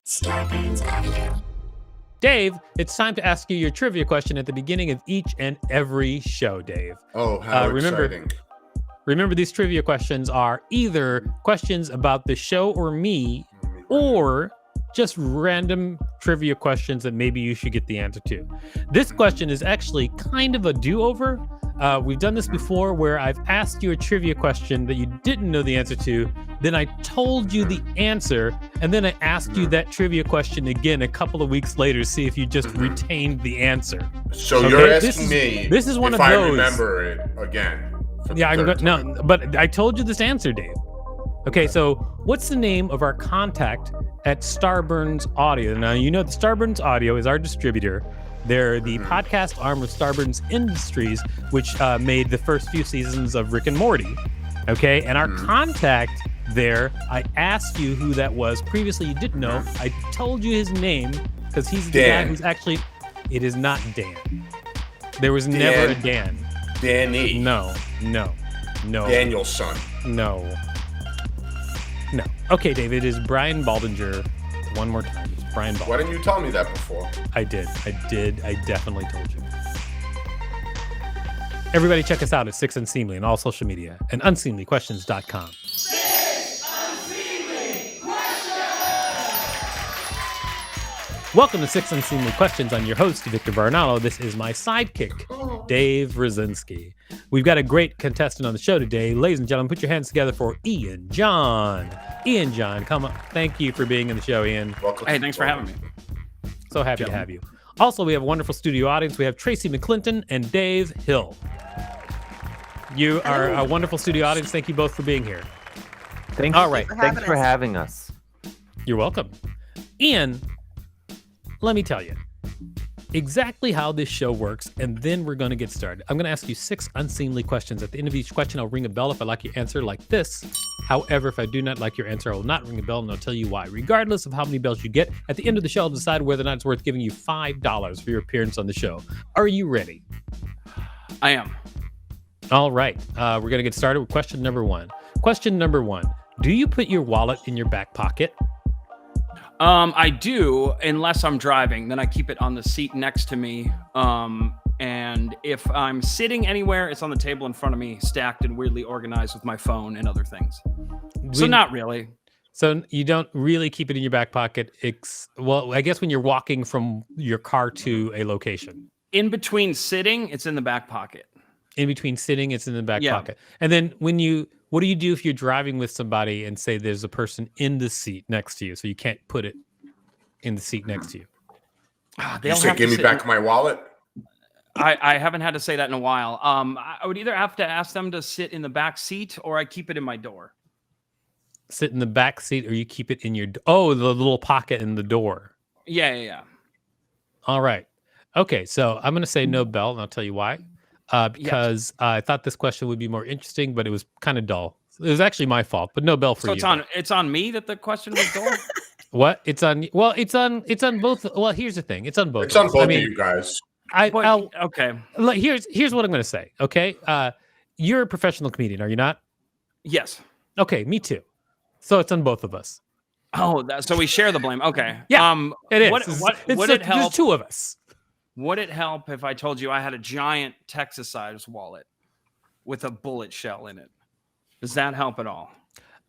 Starburns Audio. Dave, it's time to ask you your trivia question at the beginning of each and every show, Dave. Oh, how exciting. Remember, these trivia questions are either questions about the show or me, or just random trivia questions that maybe you should get the answer to. This question is actually kind of a do-over. We've done this before where I've asked you a trivia question that you didn't know the answer to, then I told you the answer, and then I asked you that trivia question again a couple of weeks later to see if you just retained the answer. So you're asking me this is one if of I those. remember it again. Yeah, no, but I told you this answer, Dave. Okay, so what's the name of our contact at Starburns Audio? Now, you know that Starburns Audio is our distributor. They're the podcast arm of Starburns Industries, which made the first few seasons of Rick and Morty. Okay, and our contact there, I asked you who that was. Previously, you didn't know. I told you his name because he's the guy who's actually... It is not Dan. There was never a Dan. Danny. No. Daniel's son. No. Okay, Dave, it is Brian Baldinger. One more time. It's Brian Baldinger. Why didn't you tell me that before? I did. I definitely told you. Everybody check us out at Six Unseemly on all social media and unseemlyquestions.com. Welcome to Six Unseemly Questions. I'm your host, Victor Varnado. This is my sidekick, Dave Rosinski. We've got a great contestant on the show today. Ladies and gentlemen, put your hands together for Ian John. Ian John, come on. Thank you for being in the show, Ian. Welcome. Hey, thanks for having me. So happy to have you. Also, we have a wonderful studio audience. We have Tracy McClinton and Dave Hill. You are a wonderful studio audience. Thank you both for being here. Thanks for having us. You're welcome. Ian, let me tell you exactly how this show works, and then we're going to get started. I'm going to ask you 6 unseemly questions. At the end of each question, I'll ring a bell if I like your answer, like this. However, if I do not like your answer, I will not ring a bell, and I'll tell you why. Regardless of how many bells you get, at the end of the show, I'll decide whether or not it's worth giving you $5 for your appearance on the show. Are you ready? I am. All right. We're going to get started with question number 1. Question number 1. Do you put your wallet in your back pocket? I do, unless I'm driving. Then I keep it on the seat next to me. And if I'm sitting anywhere, it's on the table in front of me, stacked and weirdly organized with my phone and other things. So not really. So you don't really keep it in your back pocket. Well, I guess when you're walking from your car to a location. In between sitting, it's in the back pocket. In between sitting, it's in the back pocket. And then what do you do if you're driving with somebody and say there's a person in the seat next to you, so you can't put it in the seat next to you? You say, give me back my wallet? I haven't had to say that in a while. I would either have to ask them to sit in the back seat or I keep it in my door. Sit in the back seat or you keep it in your... Oh, the little pocket in the door. Yeah. All right. Okay, so I'm going to say no bell, and I'll tell you why. Because I thought this question would be more interesting, but it was kind of dull. It was actually my fault, but no bell for you. So it's on me that the question was dull? What? It's on both. Well, here's the thing. It's on both. It's on both of you guys. Okay. Here's what I'm going to say. Okay. You're a professional comedian, are you not? Yes. Okay, me too. So it's on both of us. Oh, so we share the blame. Okay. Yeah. It is. Would it help? There's 2 of us. Would it help if I told you I had a giant Texas-sized wallet with a bullet shell in it? Does that help at all?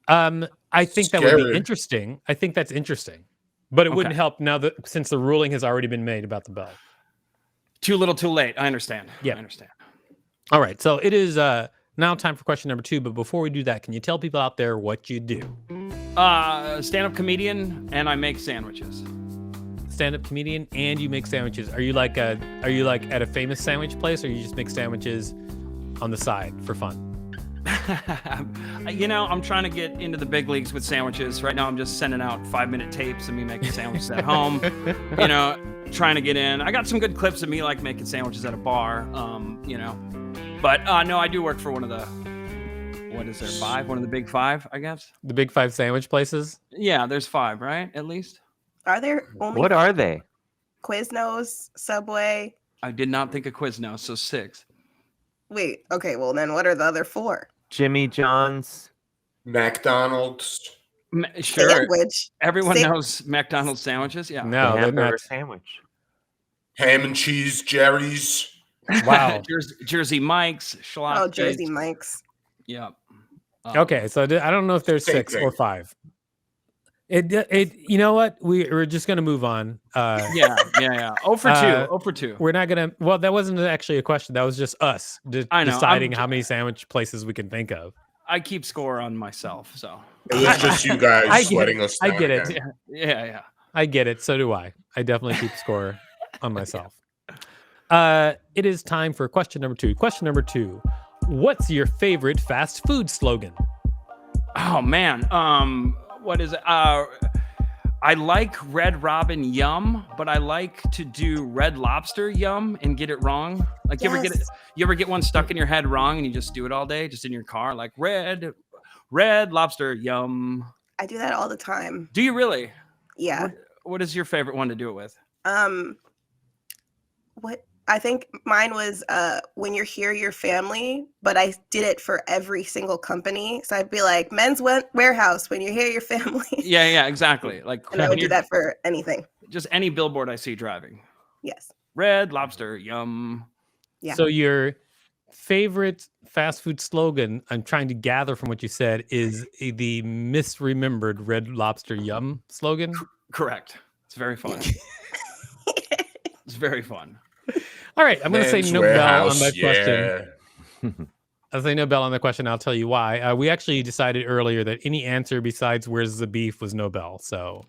I think that would be interesting. I think that's interesting, but it wouldn't help now that since the ruling has already been made about the bell. Too little, too late. I understand. Yeah, I understand. All right, so it is now time for question number 2. But before we do that, can you tell people out there what you do? Stand-up comedian, and I make sandwiches. Stand-up comedian and you make sandwiches. Are you like at a famous sandwich place, or you just make sandwiches on the side for fun? I'm trying to get into the big leagues with sandwiches. Right now I'm just sending out 5-minute tapes of me making sandwiches at home. Trying to get in. I got some good clips of me like making sandwiches at a bar. But no, I do work for one of the, what is there, 5? One of the big 5, I guess. The big 5 sandwich places? Yeah, there's 5, right? At least. Are there only... What are they? Quiznos, Subway. I did not think of Quiznos, so 6. Wait, okay, well then what are the other 4? Jimmy John's. McDonald's. Sure. Sandwich. Everyone knows McDonald's sandwiches. Yeah. No, they're hamburger not. sandwich. Ham and cheese, Jerry's. Wow. Jersey Mike's, Schlotzsky's. Oh, Jersey Mike's. Yep. Okay, so I don't know if there's Same 6 thing. or 5. You know what? We're just gonna move on. Yeah. 0 for 2. 0 for 2. We're not gonna. Well, that wasn't actually a question. That was just us I know, deciding how many sandwich places we can think of. I keep score on myself, so. It was just you guys letting us down. I get it. again. Yeah. I get it. So do I. I definitely keep score on myself. It is time for question number 2. Question number 2. What's your favorite fast food slogan? Oh man. What is it? I like Red Robin Yum, but I like to do Red Lobster Yum and get it wrong. Like you ever get one stuck in your head wrong and you just do it all day, just in your car, like Red Lobster Yum. I do that all the time. Do you really? Yeah. What is your favorite one to do it with? What I think mine was when you're here, your family, but I did it for every single company. So I'd be like, Men's Warehouse, when you're here, your family. Yeah, exactly. Like, and I would do that for anything. Just any billboard I see driving. Yes. Red Lobster Yum. Yeah. So your favorite fast food slogan, I'm trying to gather from what you said, is the misremembered Red Lobster Yum slogan? Correct. It's very fun. It's very fun. All right, I'm going to say Men's no Warehouse, bell on that question. I'll say no bell on the question. I'll tell you why. We actually decided earlier that any answer besides "Where's the beef" was no bell. So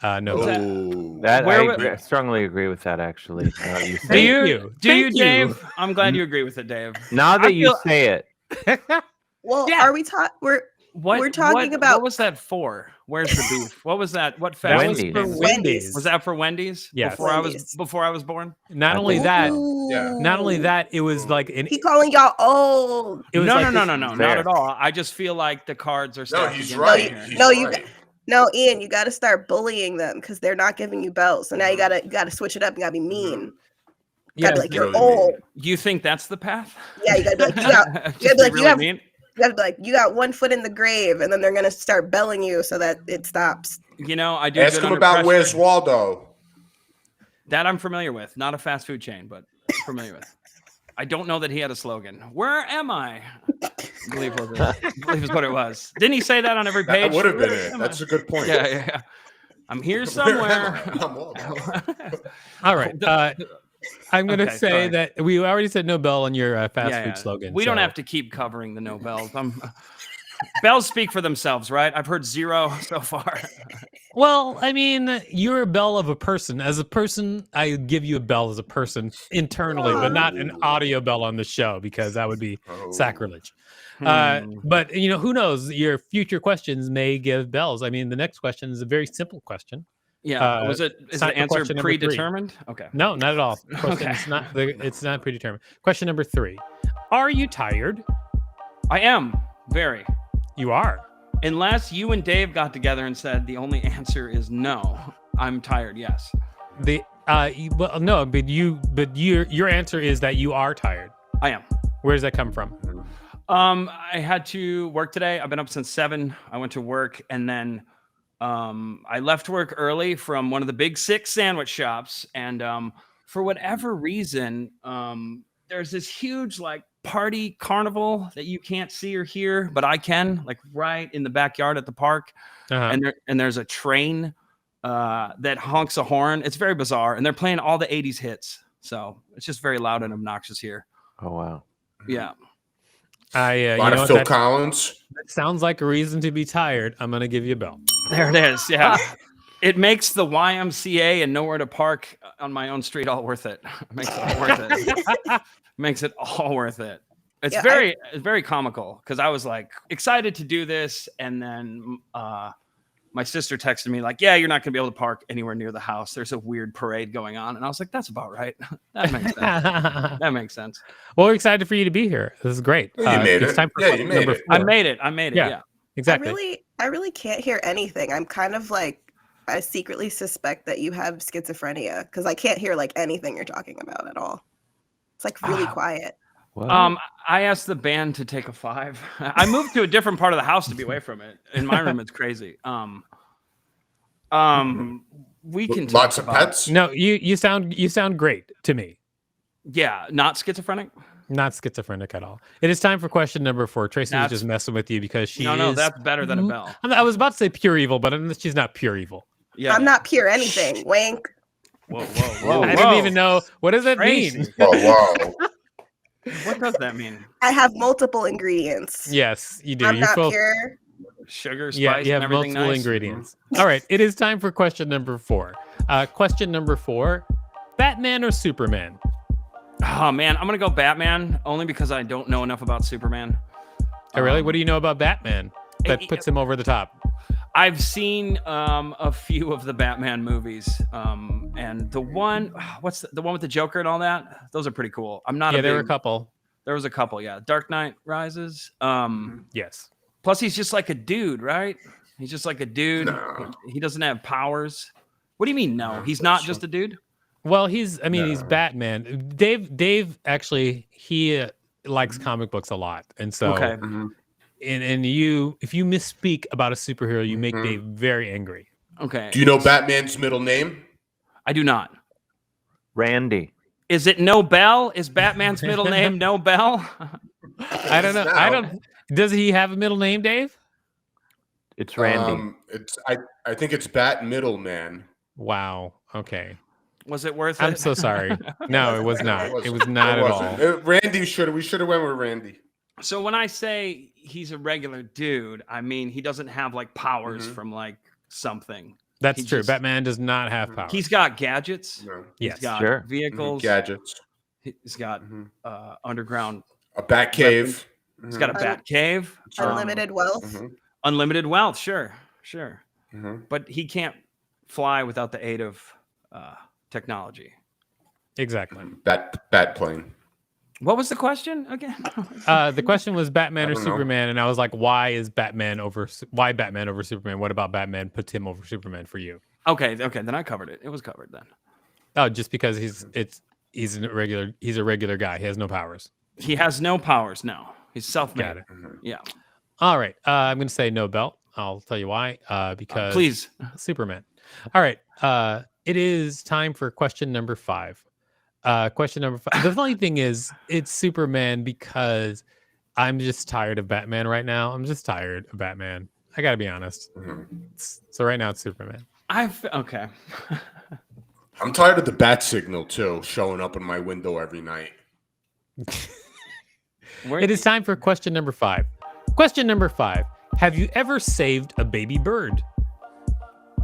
no bell. I strongly agree with that. Actually, do you, Dave? I'm glad you agree with it, Dave. Now that you say it. Well, are we we're talking about what was that for? Where's the beef? What was that? What fast? That was for Wendy's. Was that for Wendy's? Yes. Before I was born. Not only that, it was like he calling y'all old. It was no, not at all. I just feel like the cards are stacked. No, he's right. Ian, you got to start bullying them because they're not giving you bells. So now you gotta switch it up. You gotta be mean. You gotta be like, you're old. You think that's the path? Yeah, you gotta be like, you gotta be like, you got one foot in the grave, and then they're gonna start belling you so that it stops. You know, I do. Ask him about Where's Waldo. That I'm familiar with. Not a fast food chain, but familiar with. I don't know that he had a slogan. Where am I? I believe is what it was. Didn't he say that on every page? That would have been it. That's a good point. Yeah. I'm here somewhere. All right. I'm going to say that we already said no bell on your fast food slogan. We don't have to keep covering the no bells. Bells speak for themselves, right? I've heard 0 so far. Well, I mean, you're a bell of a person. As a person, I give you a bell as a person internally, but not an audio bell on the show because that would be sacrilege. But, who knows? Your future questions may give bells. I mean, the next question is a very simple question. Yeah. Is the answer predetermined? Okay. No, not at all. It's not predetermined. Question number 3. Are you tired? I am. Very. You are. Unless you and Dave got together and said the only answer is no. I'm tired. Yes. No, but your answer is that you are tired. I am. Where does that come from? I had to work today. I've been up since 7. I went to work and then I left work early from one of the big 6 sandwich shops. And for whatever reason, there's this huge party carnival that you can't see or hear, but I can, right in the backyard at the park. And there's a train that honks a horn. It's very bizarre. And they're playing all the 80s hits. So it's just very loud and obnoxious here. Oh, wow. Yeah. A lot of Phil Collins. That sounds like a reason to be tired. I'm going to give you a bell. There it is. Yeah. It makes the YMCA and nowhere to park on my own street all worth it. Makes it all worth it. Makes it all worth it. It's very comical because I was excited to do this. And then my sister texted me yeah, you're not going to be able to park anywhere near the house. There's a weird parade going on. And I was like, that's about right. That makes sense. That makes sense. Well, we're excited for you to be here. This is great. You made it. Time for you made it. I made it. Yeah. Exactly. I really can't hear anything. I'm kind of I secretly suspect that you have schizophrenia because I can't hear anything you're talking about at all. It's really quiet. What? I asked the band to take a 5. I moved to a different part of the house to be away from it. In my room, it's crazy. We can talk Lots of about, pets. No, you sound great to me. Yeah, not schizophrenic. Not schizophrenic at all. It is time for question number 4. Tracy was just messing with you because she no, is. that's better than a bell. I was about to say pure evil, but she's not pure evil. Yeah, I'm not pure anything. Wink. Whoa. I didn't even know. What does that mean? Whoa. What does that mean? I have multiple ingredients. Yes, you do. I'm You're not pure. Sugar, spice, Yeah, you and have everything multiple nice. ingredients. All right, it is time for question number 4. Question number 4: Batman or Superman? Oh man, I'm gonna go Batman only because I don't know enough about Superman. Oh, really? What do you know about Batman that puts him over the top? I've seen a few of the Batman movies, and the one, what's the one with the Joker and all that? Those are pretty cool. I'm not. Yeah, there were a couple. There was a couple. Yeah, Dark Knight Rises. Yes. Plus, he's just like a dude, right? He's just like a dude. No. He doesn't have powers. What do you mean? No, he's not just a dude. Well, he's Batman. Dave actually, he likes comic books a lot. And so, Okay. and you, if you misspeak about a superhero, you make Dave very angry. Okay. Do you know Batman's middle name? I do not. Randy. Is it No Bell? Is Batman's middle name No Bell? I don't know. I don't. Does he have a middle name, Dave? It's Randy. I think it's Bat Middleman. Wow. Okay. Was it worth it? I'm so sorry. No, it was not. It was not at all. Randy we should have went with Randy. So when I say he's a regular dude, I mean he doesn't have like powers from like something. That's true. Batman does not have powers. He's got gadgets. No. Yes. He's got Sure. vehicles. Gadgets. He's got underground. A Bat Cave. He's got a bat cave. Unlimited wealth. Unlimited wealth. Sure. Mm-hmm. But he can't fly without the aid of technology. Exactly. Bat plane. What was the question again? The question was Batman or Superman, and I was like, why Batman over Superman? What about Batman puts him over Superman for you? Okay, then I covered it. It was covered then. Oh, just because he's a regular guy. He has no powers. He has no powers. No, he's self-made. Got it. Yeah. All right. I'm going to say no belt. I'll tell you why. Because please, Superman. All right. It is time for question number 5. Question number 5. The funny thing is, it's Superman because I'm just tired of Batman right now. I'm just tired of Batman. I got to be honest. So right now it's Superman. Okay. I'm tired of the bat signal too, showing up in my window every night. It is time for question number 5. Question number 5. Have you ever saved a baby bird?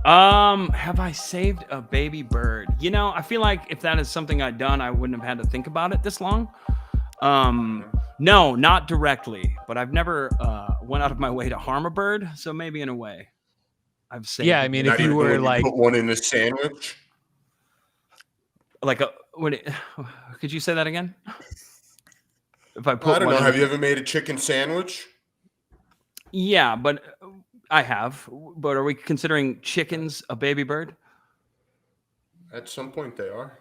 Have I saved a baby bird? You know, I feel like if that is something I'd done, I wouldn't have had to think about it this long. No, not directly, but I've never went out of my way to harm a bird. So maybe in a way, I've saved. Yeah, I mean, if you were like put one in a sandwich, could you say that again? If I don't know. Have you ever made a chicken sandwich? Yeah, but I have. But are we considering chickens a baby bird? At some point, they are.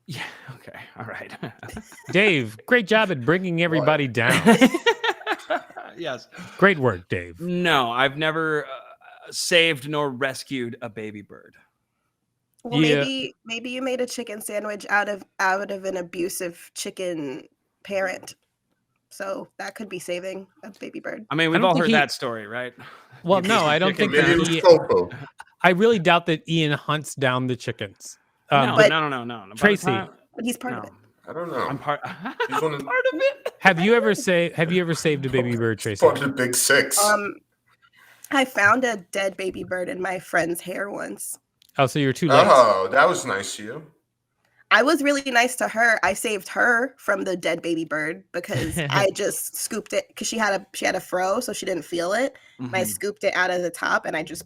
Yeah. Okay. All right. Dave, great job at bringing everybody down. Yes. Great work, Dave. No, I've never saved nor rescued a baby bird. Well, maybe you made a chicken sandwich out of an abusive chicken parent. So that could be saving a baby bird. I mean, we've all heard that story, right? Well, no, I don't think Maybe it was Coco. I really doubt that Ian hunts down the chickens. No. Tracy, But he's part of it. I don't know. I'm part of of it. Have you ever saved a baby bird, Tracy? Part of the Big Six. I found a dead baby bird in my friend's hair once. Oh, so you're too late. Oh, that was nice of you. I was really nice to her. I saved her from the dead baby bird because I just scooped it because she had a fro, so she didn't feel it. And I scooped it out of the top and I just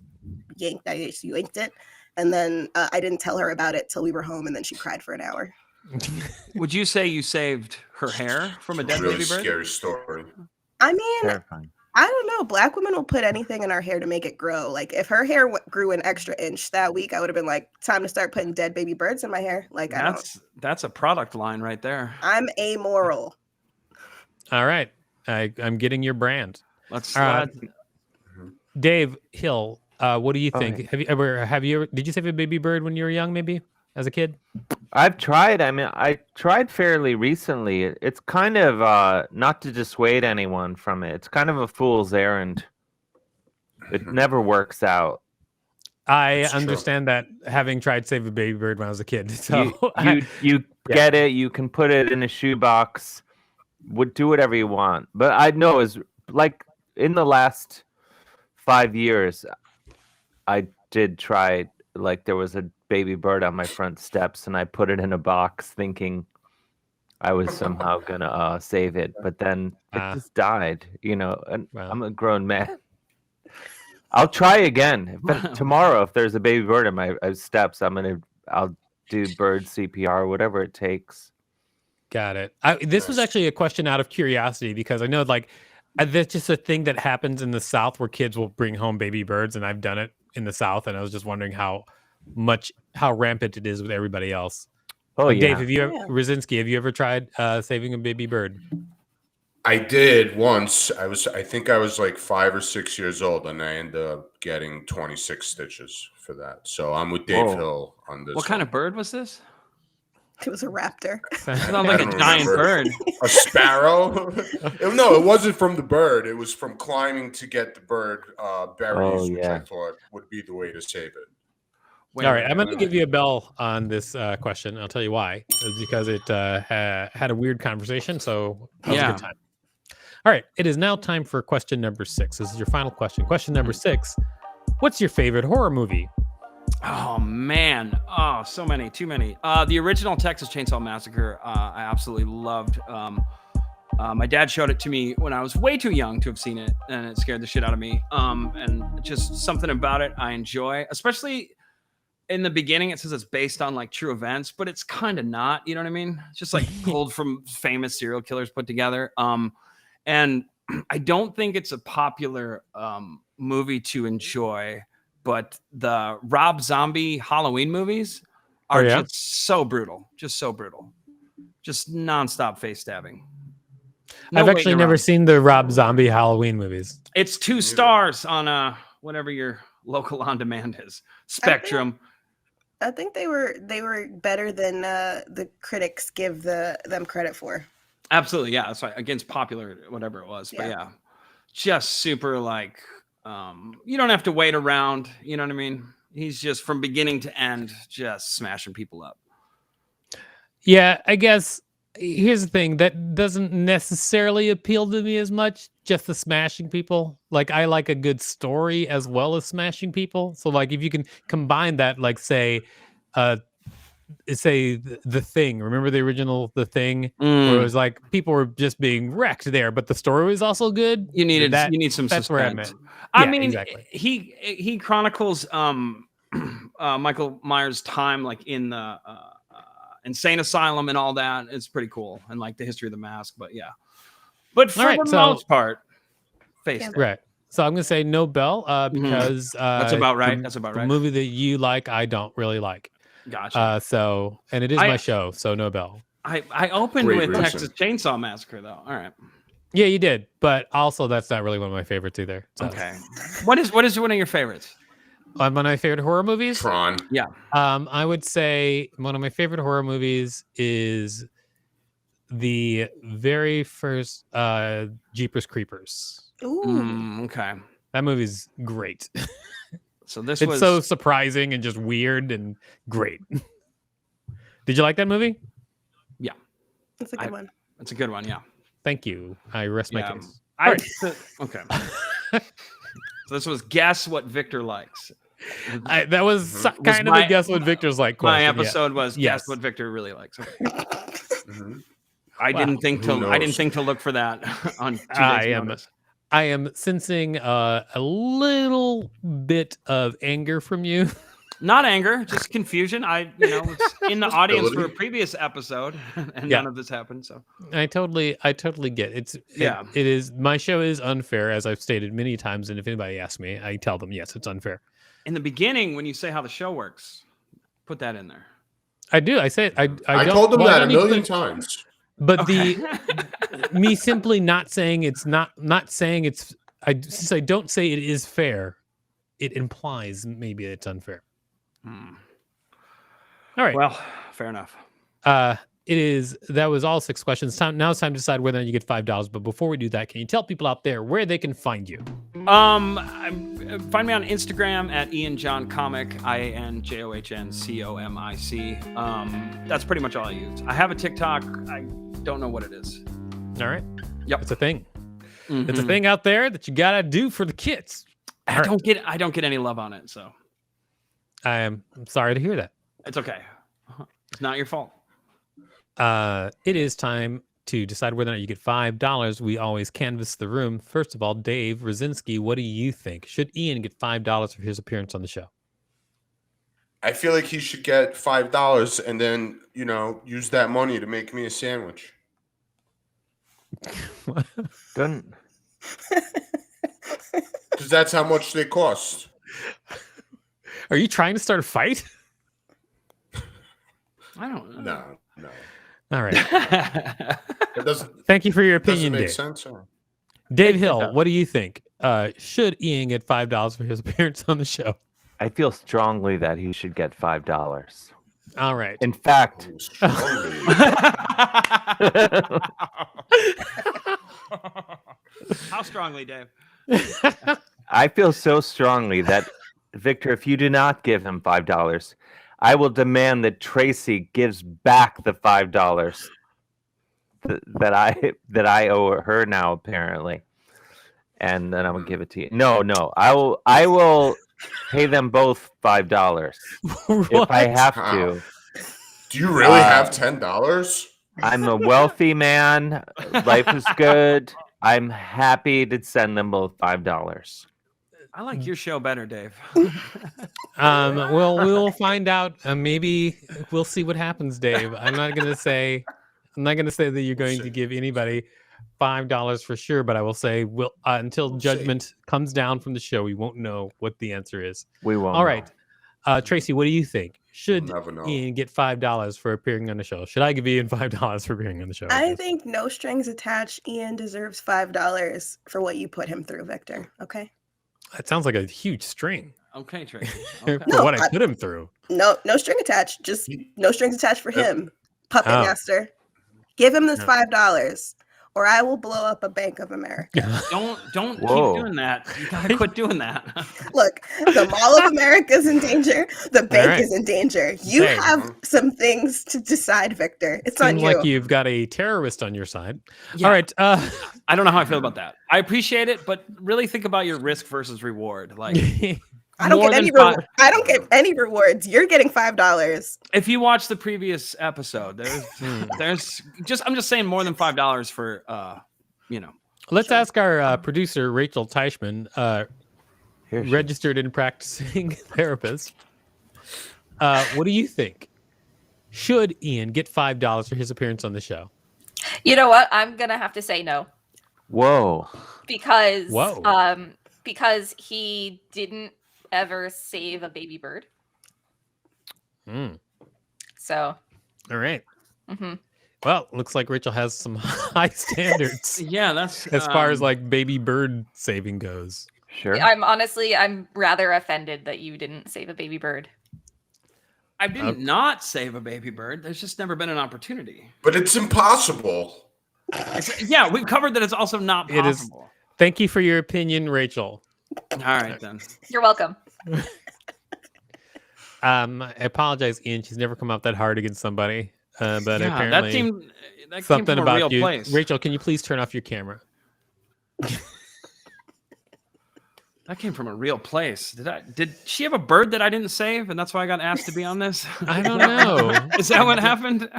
yanked it. And then I didn't tell her about it till we were home, and then she cried for an hour. Would you say you saved her hair from a dead Really baby bird? scary story. I mean, Terrifying. I don't know. Black women will put anything in our hair to make it grow. Like if her hair grew an extra inch that week, I would have been like, time to start putting dead baby birds in my hair. Like That's a product line right there. I'm amoral. All right. I'm getting your brand. Let's. Dave Hill, what do you think? Okay. Have you ever did you save a baby bird when you were young, maybe as a kid? I've tried. I mean, I tried fairly recently. It's kind of not to dissuade anyone from it. It's kind of a fool's errand. It never works out. I That's true. understand that, having tried save a baby bird when I was a kid. So You get it. You can put it in a shoebox. Would do whatever you want. But I know is like in the last 5 years, I did try. Like there was a baby bird on my front steps, and I put it in a box, thinking I was somehow gonna save it. But then it just died. You know, and Wow. I'm a grown man. I'll try again. But tomorrow, if there's a baby bird in my steps, I'll do bird CPR, whatever it takes. Got it. This was actually a question out of curiosity, because I know that's just a thing that happens in the South where kids will bring home baby birds, and I've done it in the South, and I was just wondering how rampant it is with everybody else. Oh, Like, yeah. Dave, Rosinski, have you ever tried saving a baby bird? I did once. I think I was like 5 or 6 years old, and I ended up getting 26 stitches for that. So I'm with Dave Whoa. Hill on this. What kind of bird was this? It was a raptor. Sounds like a don't giant remember. bird. A sparrow? No, it wasn't from the bird. It was from climbing to get the bird berries, which I thought would be the way to save it. All right, I'm going to give you a bell on this question. I'll tell you why. It's because it had a weird conversation, so that was a good time. All right, it is now time for question number 6. This is your final question. Question number 6. What's your favorite horror movie? Oh, man. Oh, so many. Too many. The original Texas Chainsaw Massacre, I absolutely loved. My dad showed it to me when I was way too young to have seen it, and it scared the shit out of me. And just something about it I enjoy, especially in the beginning. It says it's based on like true events, but it's kind of not. You know what I mean? It's just like pulled from famous serial killers put together. And I don't think it's a popular movie to enjoy, but the Rob Zombie Halloween movies are just so brutal. Just so brutal. Just nonstop face stabbing. I've actually never seen the Rob Zombie Halloween movies. It's 2 stars on whatever your local on demand is. Spectrum. I think they were better than the critics give them credit for. Absolutely, yeah. That's right. Against popular, whatever it was. But yeah, just super like, you don't have to wait around. You know what I mean? He's just from beginning to end, just smashing people up. Yeah, I guess here's the thing that doesn't necessarily appeal to me as much. Just the smashing people. Like, I like a good story as well as smashing people. So like, if you can combine that, like say The Thing. Remember the original The Thing, where it was like people were just being wrecked there, but the story was also good. You need some that's suspense. where I'm at. I mean, exactly. He chronicles Michael Myers' time like in the insane asylum and all that. It's pretty cool, and like the history of the mask. But for the most part, face it. Right. So I'm gonna say no bell because that's about right. That's about right. The movie that you like, I don't really like. Gotcha. So, and it is my show, so no bell. I opened with Texas Chainsaw Massacre, though. All right. Yeah, you did, but also that's not really one of my favorites either. So. Okay. What is one of your favorites? One of my favorite horror movies. Tron. Yeah. I would say one of my favorite horror movies is the very first Jeepers Creepers. Ooh. Okay. That movie's great. So it's so surprising and just weird and great. Did you like that movie? Yeah. That's a good one. That's a good one, yeah. Thank you. I rest my case. Okay. So this was Guess What Victor Likes. That was kind of a Guess What Victor's Like question. My episode was Guess What Victor Really Likes. Okay. I didn't think to look for that on 2 days notice. I am sensing a little bit of anger from you. Not anger, just confusion. I was in the audience for a previous episode, and none of this happened. So I totally get it. It is my show is unfair, as I've stated many times. And if anybody asks me, I tell them yes, it's unfair. In the beginning, when you say how the show works, put that in there. I do. I say it. I told them that a million times. But me simply not saying it's not saying it's since I don't say it is fair, it implies maybe it's unfair. All right. Well, fair enough. That was all 6 questions. Now it's time to decide whether or not you get $5. But before we do that, can you tell people out there where they can find you? Find me on Instagram at Ian John Comic, IanJohnComic. That's pretty much all I use. I have a TikTok. I don't know what it is. All right. Yep. It's a thing. It's a thing out there that you gotta do for the kids. I don't get any love on it, so I'm sorry to hear that. it's okay. It's not your fault. It is time to decide whether or not you get $5. We always canvass the room. First of all, Dave Rosinski, what do you think? Should Ian get $5 for his appearance on the show? I feel like he should get $5 and then, use that money to make me a sandwich. Don't. Because that's how much they cost. Are you trying to start a fight? I don't know. No. All right. It doesn't. Thank you for your Doesn't opinion, make Dave. sense. Or? Dave Hill, what do you think? Should Ian get $5 for his appearance on the show? I feel strongly that he should get $5. All right. In fact, How strongly, Dave? I feel so strongly that, Victor, if you do not give him $5, I will demand that Tracy gives back the $5 that I owe her now, apparently, and then I will give it to you. No, I will pay them both $5 if I have to. Do you really have $10? I'm a wealthy man. Life is good. I'm happy to send them both $5. I like your show better, Dave. Well, we'll find out. Maybe we'll see what happens, Dave. I'm not gonna say that you're going to give anybody $5 for sure, but I will say until judgment comes down from the show, we won't know what the answer is. We won't. All right, Tracy, what do you think? Should We'll never know. Ian get $5 for appearing on the show? Should I give Ian $5 for appearing on the show? I think no strings attached. Ian deserves $5 for what you put him through, Victor. Okay. That sounds like a huge string. Okay, Tracy. For Okay. No, what I put him through. No string attached. Just no strings attached for him. Puppet Master. Give him this $5 or I will blow up a Bank of America. Don't Whoa. keep doing that. You gotta quit doing that. Look, the Mall of America is in danger. The bank right. is in danger. You Hey. have some things to decide, Victor. It's on Seems you. like you've got a terrorist on your side. Yeah. All right. I don't know how I feel about that. I appreciate it, but really think about your risk versus reward. Like I don't more get any than five- I don't get any rewards. You're getting $5. if you watch the previous episode, there's I'm just saying more than $5 for Let's ask our producer, Rachel Teichman, Here she- registered and practicing therapist. What do you think? Should Ian get $5 for his appearance on the show? You know what? I'm gonna have to say no Whoa. because Whoa. because he didn't ever save a baby bird. So. All right. Mhm. Well, looks like Rachel has some high standards yeah, that's as far as like baby bird saving goes. Sure. I'm rather offended that you didn't save a baby bird. I didn't not save a baby bird. There's just never been an opportunity. But it's impossible. Yeah, we've covered that it's also not It is- possible. Thank you for your opinion, Rachel. All right then. You're welcome. I apologize, Ian. She's never come out that hard against somebody. But Yeah, apparently that something came from a about real you. place. Rachel, can you please turn off your camera? That came from a real place. Did she have a bird that I didn't save, and that's why I got asked to be on this? I don't know. Is that what happened?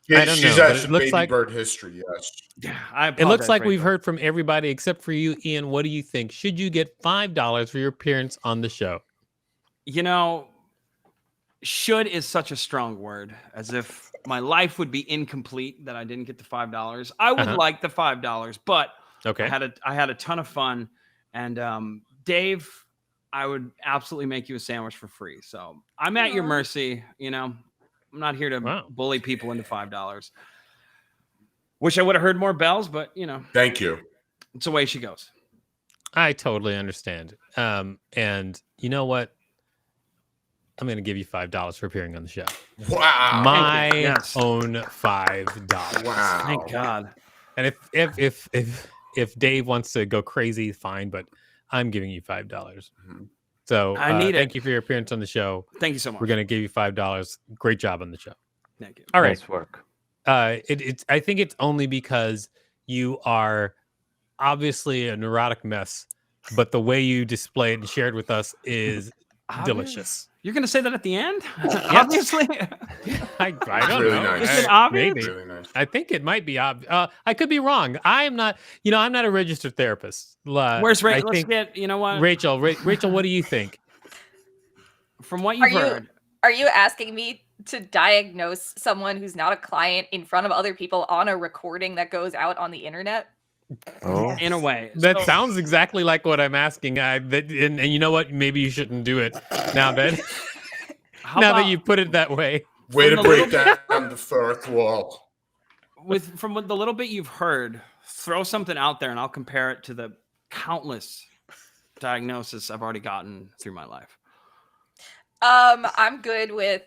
Yeah, I don't she's know, but actually it looks baby like- bird history. Yes. Yeah, I It looks apologize, like we've Rachel. heard from everybody except for you, Ian. What do you think? Should you get $5 for your appearance on the show? You know, should is such a strong word, as if my life would be incomplete that I didn't get the $5. I would like the $5, but Okay. I had a ton of fun, and Dave, I would absolutely make you a sandwich for free. So I'm at your mercy. You know, I'm not here to Wow. bully people into $5. Wish I would have heard more bells, but Thank you. it's the way she goes. I totally understand. And you know what? I'm going to give you $5 for appearing on the show. Wow. My Yes. own $5. Wow. Thank God. And if Dave wants to go crazy, fine. But I'm giving you $5. Mhm. So I need thank it. you for your appearance on the show. Thank you so much. We're going to give you $5. Great job on the show. Thank you. All right. Nice work. I think it's only because you are obviously a neurotic mess, but the way you displayed and shared with us is delicious. You're going to say that at the end? Obviously. I don't Really know. nice. Is it obvious? Maybe. Really nice. I think it might be obvious. I could be wrong. I'm not a registered therapist. Where's I Rachel? Let's think get, you know what? Rachel, what do you think? From what you've heard. Are you asking me to diagnose someone who's not a client in front of other people on a recording that goes out on the internet? Oh, In a way. That So- sounds exactly like what I'm asking. And you know what? Maybe you shouldn't do it now that How now about that you put it that way. Way to From the break little down the fourth wall. from what the little bit you've heard, throw something out there and I'll compare it to the countless diagnoses I've already gotten through my life. I'm good with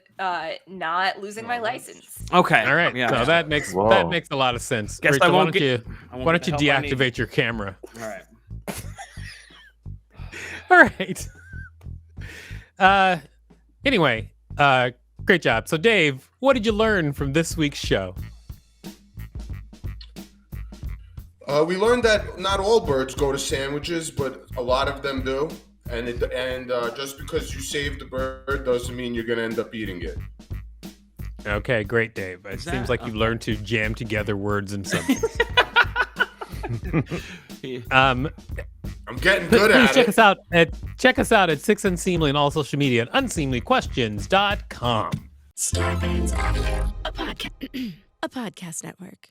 not losing my license. Okay. All right. Yeah. So that makes Whoa. a lot of sense. Guess I Rachel, won't why I don't won't you get the help I need. deactivate your camera? All right. All right. Anyway, great job. So Dave, what did you learn from this week's show? We learned that not all birds go to sandwiches, but a lot of them do. And just because you saved the bird doesn't mean you're going to end up eating it. Okay, great, Dave. It seems like you've learned to jam together words and sentences. I'm getting good Please at check it. us out at 6 Unseemly and all social media at unseemlyquestions.com. Starburns Audio, a podcast network.